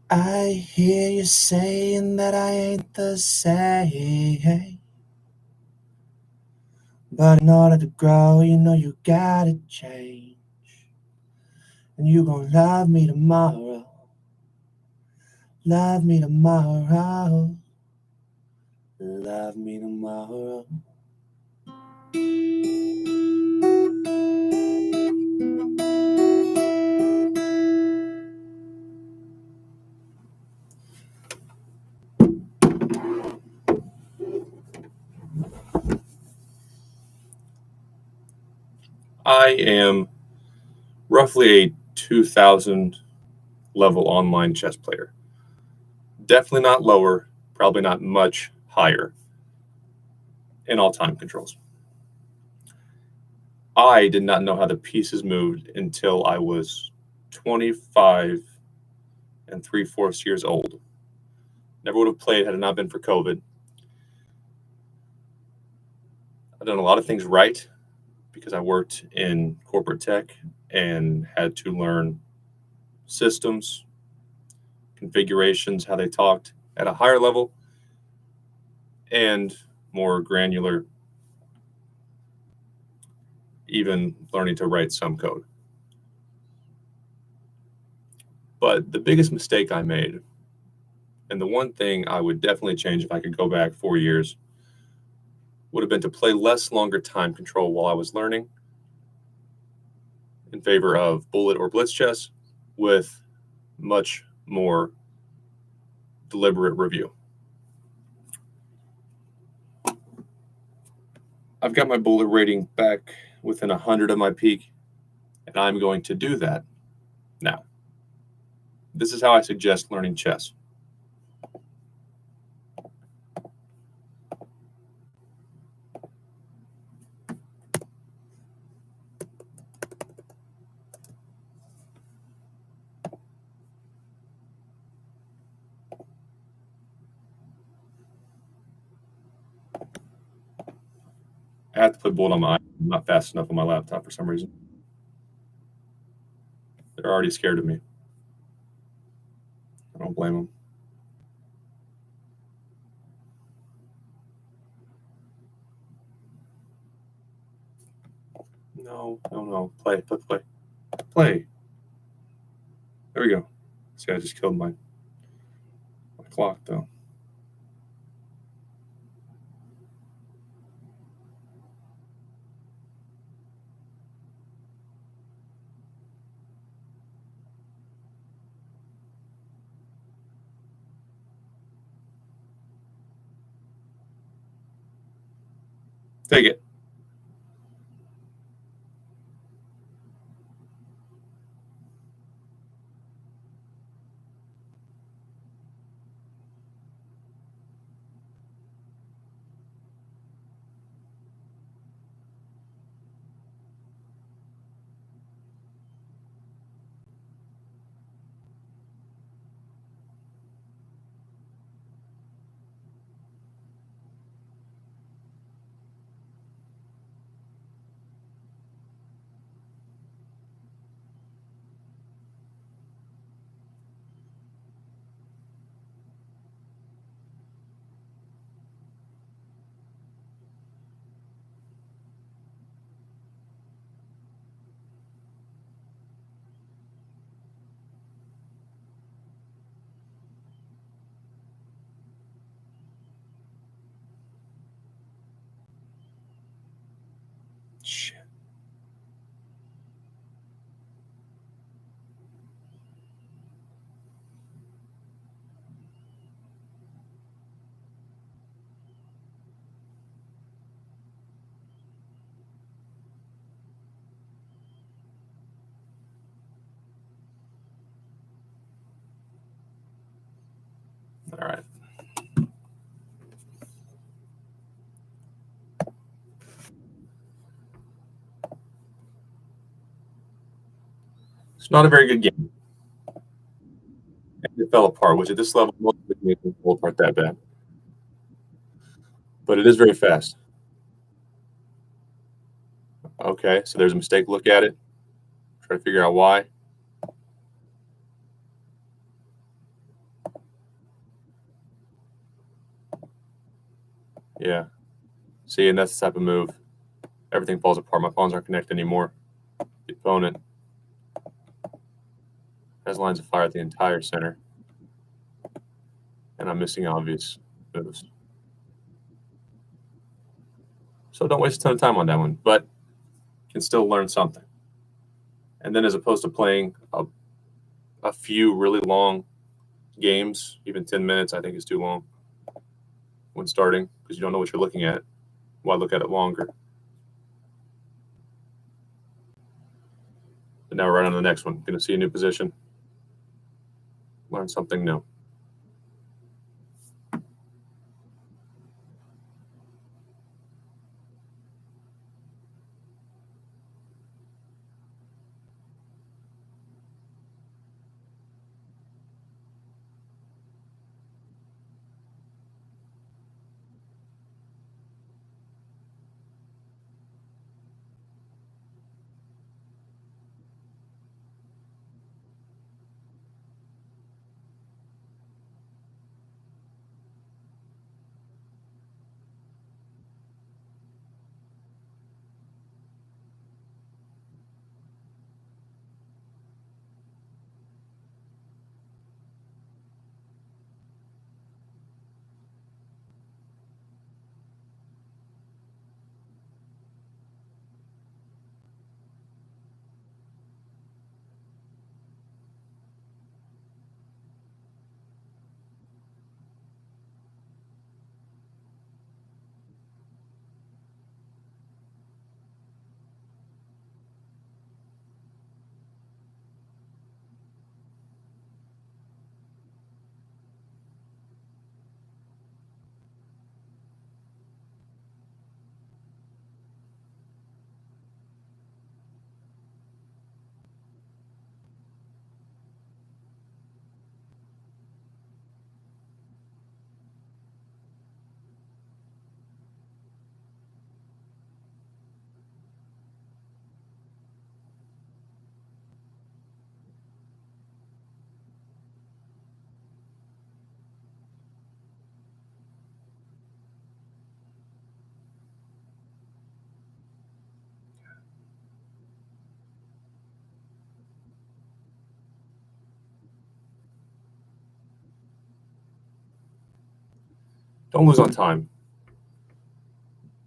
I hear you saying that I ain't the same. But in order to grow, you know you gotta change. And you gon' love me tomorrow. Love me tomorrow. Love me tomorrow. I am roughly a 2000 level online chess player. Definitely not lower, probably not much higher in all time controls. I did not know how the pieces moved until I was 25 and 3/4 years old. Never would have played had it not been for COVID. I've done a lot of things right because I worked in corporate tech and had to learn systems, configurations, how they talked at a higher level and more granular, even learning to write some code. But the biggest mistake I made, and the one thing I would definitely change if I could go back 4 years, would have been to play less longer time control while I was learning in favor of bullet or blitz chess with much more deliberate review. I've got my bullet rating back within 100 of my peak, and I'm going to do that now. This is how I suggest learning chess. I have to put bullet on my eye. I'm not fast enough on my laptop for some reason. They're already scared of me. I don't blame them. No, no, no. Play, play, play. Play. There we go. See, I just killed my clock, though. Take it. Shit. All right. It's not a very good game. It fell apart, which at this level, most of the games don't fall apart that bad. But it is very fast. Okay, so there's a mistake. Look at it. Try to figure out why. Yeah. See, and that's the type of move. Everything falls apart. My pawns aren't connected anymore. The opponent has lines of fire at the entire center, and I'm missing obvious moves. So don't waste a ton of time on that one, but you can still learn something. And then as opposed to playing a few really long games, even 10 minutes, I think is too long when starting because you don't know what you're looking at. Why look at it longer? But now we're right on the next one. Going to see a new position, learn something new. Don't lose on time.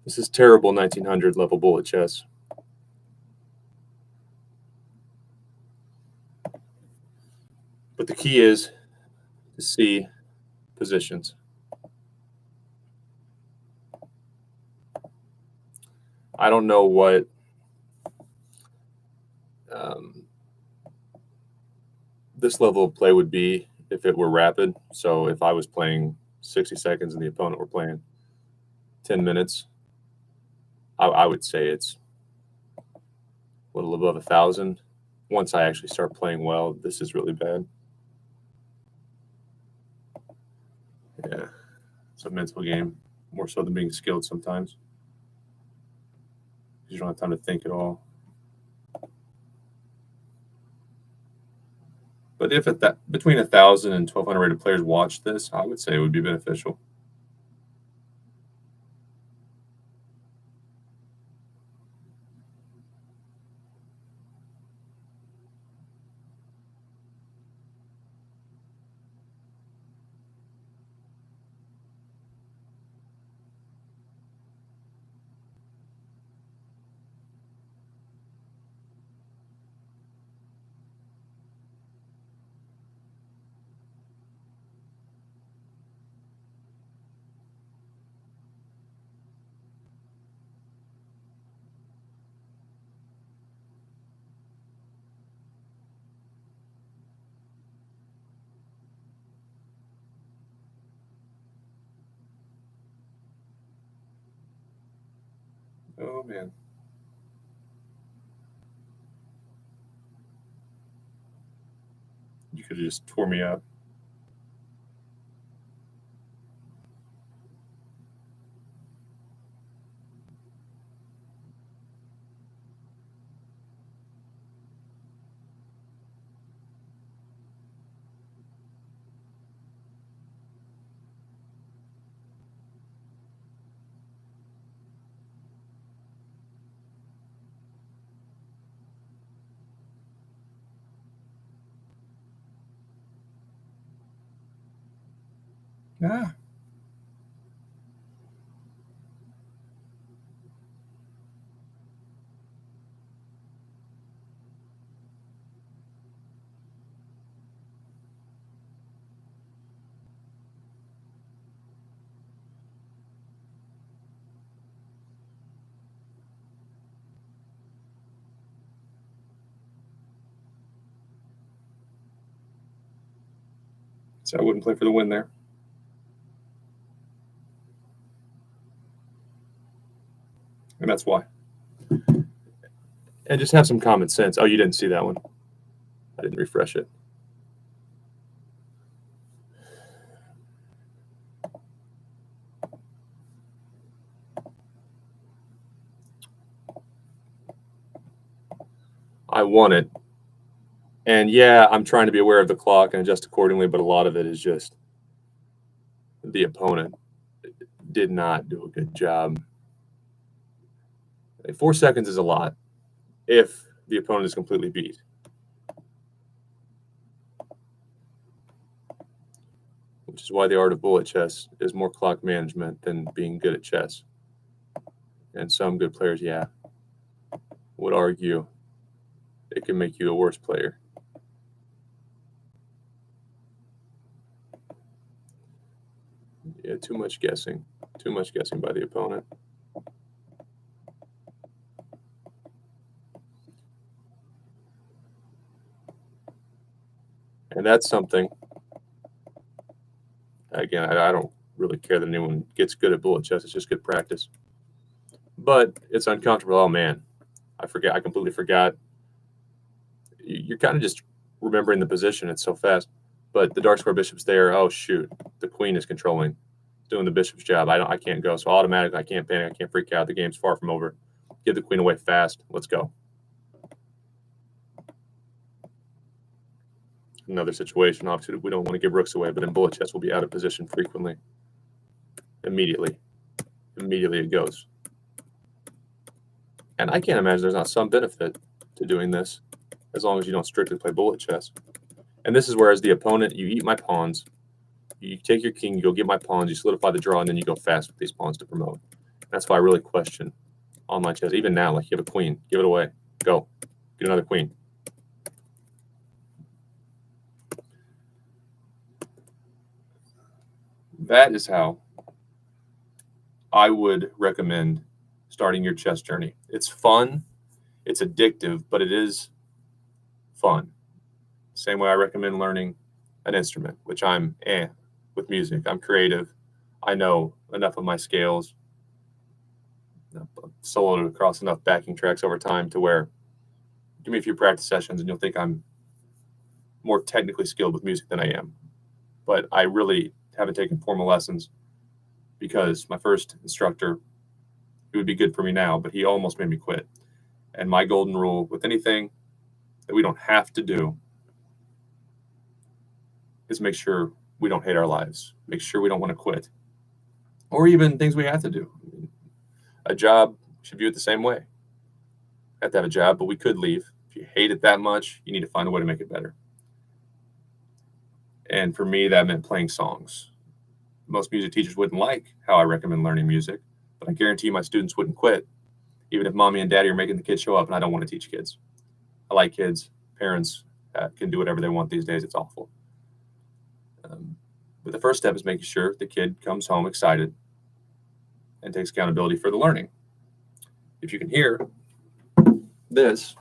This is terrible 1900 level bullet chess. But the key is to see positions. I don't know what um, this level of play would be if it were rapid. So if I was playing 60 seconds and the opponent were playing 10 minutes, I would say it's a little above 1,000. Once I actually start playing well, this is really bad. Yeah, it's a mental game more so than being skilled sometimes. You don't have time to think at all. But if at that between 1,000 and 1,200 rated players watch this, I would say it would be beneficial. Oh man. You could have just tore me up. Ah. So I wouldn't play for the win there. And that's why. And just have some common sense. Oh, you didn't see that one. I didn't refresh it. I won it. And yeah, I'm trying to be aware of the clock and adjust accordingly, but a lot of it is just the opponent did not do a good job. 4 seconds is a lot if the opponent is completely beat. Which is why the art of bullet chess is more clock management than being good at chess. And some good players, yeah, would argue it can make you a worse player. Yeah, too much guessing by the opponent. And that's something, again, I don't really care that anyone gets good at bullet chess. It's just good practice. But it's uncomfortable. Oh, man, I completely forgot. You're kind of just remembering the position. It's so fast. But the dark square bishop's there. Oh, shoot. The queen is controlling, doing the bishop's job. I can't go. So automatically, I can't panic. I can't freak out. The game's far from over. Give the queen away fast. Let's go. Another situation, obviously, we don't want to give rooks away, but in bullet chess, we'll be out of position frequently. Immediately it goes. And I can't imagine there's not some benefit to doing this, as long as you don't strictly play bullet chess. And this is where, as the opponent, you eat my pawns, you take your king, you go get my pawns, you solidify the draw, and then you go fast with these pawns to promote. That's why I really question online chess. Even now, like, you have a queen, give it away, go, get another queen. That is how I would recommend starting your chess journey. It's fun, it's addictive, but it is fun. Same way I recommend learning an instrument, which I'm with music. I'm creative. I know enough of my scales, soloed across enough backing tracks over time to where, give me a few practice sessions and you'll think I'm more technically skilled with music than I am. But I really haven't taken formal lessons because my first instructor, he would be good for me now, but he almost made me quit. And my golden rule with anything that we don't have to do is make sure we don't hate our lives, make sure we don't want to quit, or even things we have to do. A job, should view it the same way. Have to have a job, but we could leave. If you hate it that much, you need to find a way to make it better. And for me, that meant playing songs. Most music teachers wouldn't like how I recommend learning music, but I guarantee my students wouldn't quit, even if mommy and daddy are making the kids show up and I don't want to teach kids. I like kids. Parents can do whatever they want these days. It's awful. But the first step is making sure the kid comes home excited and takes accountability for the learning. If you can hear this,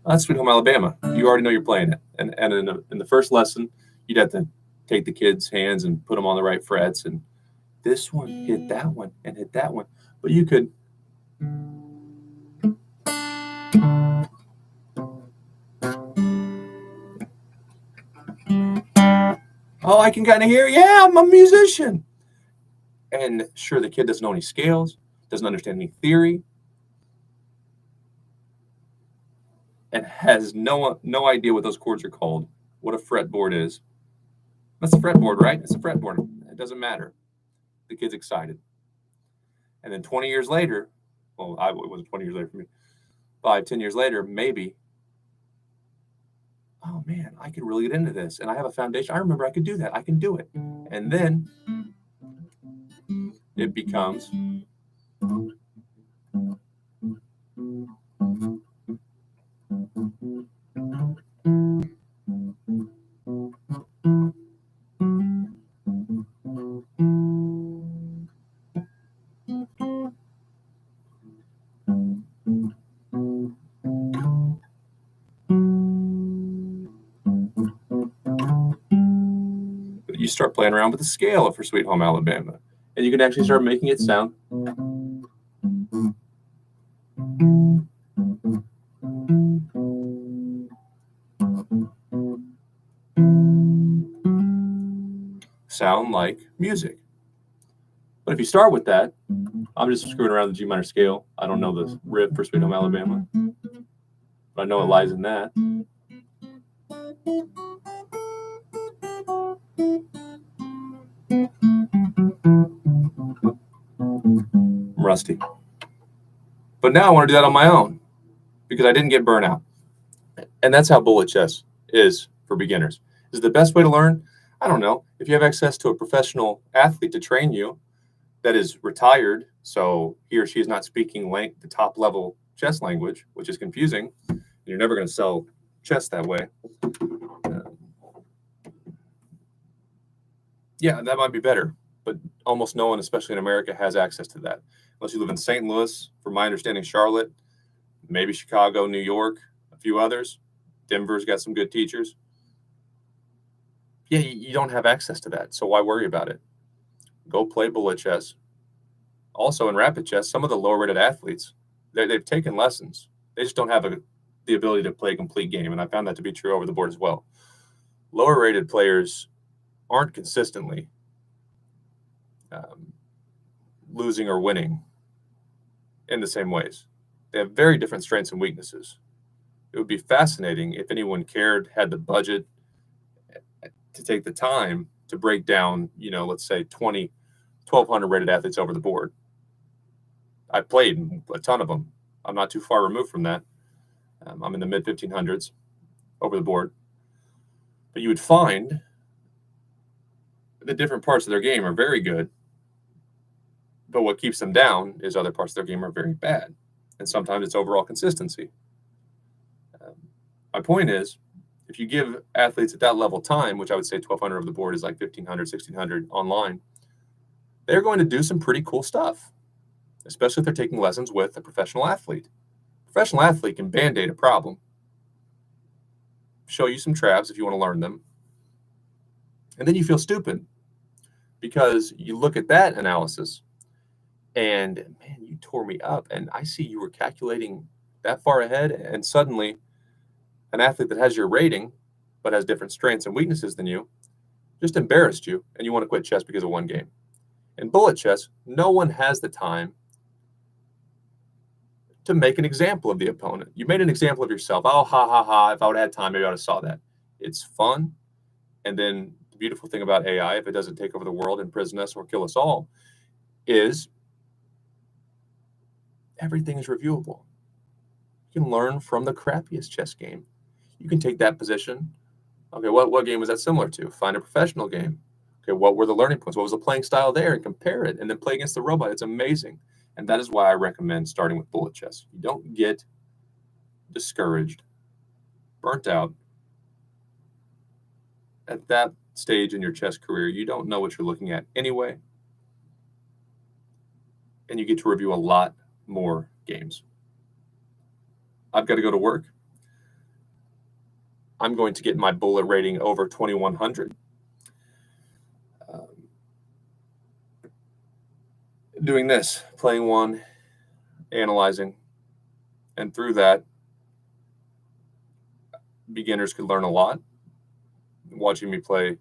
that's Sweet Home Alabama. You already know you're playing it. And in the first lesson, you'd have to take the kids' hands and put them on the right frets. And this one hit that one and hit that one. But you could. Oh, I can kind of hear. Yeah, I'm a musician. And sure, the kid doesn't know any scales, doesn't understand any theory, and has no idea what those chords are called, what a fretboard is. That's a fretboard, right? It's a fretboard. It doesn't matter. The kid's excited. And then 20 years later, Well, it was 20 years later for me. 5, 10 years later, maybe, oh man, I could really get into this, and I have a foundation. I remember I could do that. I can do it. And then it becomes you start playing around with the scale for Sweet Home Alabama, and you can actually start making it sound like music. But if you start with that, I'm just screwing around the G minor scale. I don't know the riff for Sweet Home Alabama, but I know it lies in that. I'm rusty. But now I want to do that on my own because I didn't get burnt out. And that's how bullet chess is for beginners. Is it the best way to learn? I don't know. If you have access to a professional athlete to train you that is retired, so he or she is not speaking the top level chess language, which is confusing, and you're never going to sell chess that way. Yeah, that might be better, but almost no one, especially in America, has access to that. Unless you live in St. Louis, from my understanding, Charlotte, maybe Chicago, New York, a few others. Denver's got some good teachers. Yeah, you don't have access to that, so why worry about it? Go play bullet chess. Also, in rapid chess, some of the lower-rated athletes, they've taken lessons. They just don't have the ability to play a complete game, and I found that to be true over the board as well. Lower-rated players aren't consistently losing or winning in the same ways. They have very different strengths and weaknesses. It would be fascinating if anyone cared, had the budget to take the time to break down, let's say 1,200 rated athletes over the board. I played a ton of them. I'm not too far removed from that. I'm in the mid 1500s over the board. But you would find the different parts of their game are very good. But what keeps them down is other parts of their game are very bad. And sometimes it's overall consistency. My point is, if you give athletes at that level time, which I would say 1,200 over the board is like 1,500, 1,600 online, they're going to do some pretty cool stuff, especially if they're taking lessons with a professional athlete. A professional athlete can band-aid a problem, show you some traps if you want to learn them, and then you feel stupid because you look at that analysis and, man, you tore me up, and I see you were calculating that far ahead, and suddenly an athlete that has your rating but has different strengths and weaknesses than you just embarrassed you, and you want to quit chess because of one game. In bullet chess, no one has the time to make an example of the opponent. You made an example of yourself. Oh, ha, ha, ha. If I would have had time, maybe I would have saw that. It's fun. And then the beautiful thing about AI, if it doesn't take over the world, imprison us, or kill us all, is everything is reviewable. You can learn from the crappiest chess game. You can take that position. Okay, what game was that similar to? Find a professional game. Okay, what were the learning points? What was the playing style there? And compare it, and then play against the robot. It's amazing. And that is why I recommend starting with bullet chess. You don't get discouraged, burnt out. At that stage in your chess career, you don't know what you're looking at anyway. And you get to review a lot more games. I've got to go to work. I'm going to get my bullet rating over 2,100. Doing this, playing one, analyzing, and through that, beginners could learn a lot. Watching me play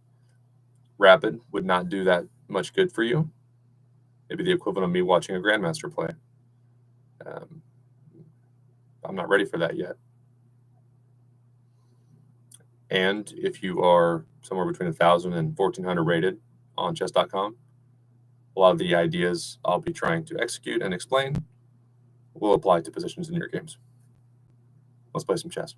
rapid would not do that much good for you. Maybe the equivalent of me watching a grandmaster play. I'm not ready for that yet. And if you are somewhere between 1,000 and 1,400 rated on chess.com, a lot of the ideas I'll be trying to execute and explain will apply to positions in your games. Let's play some chess.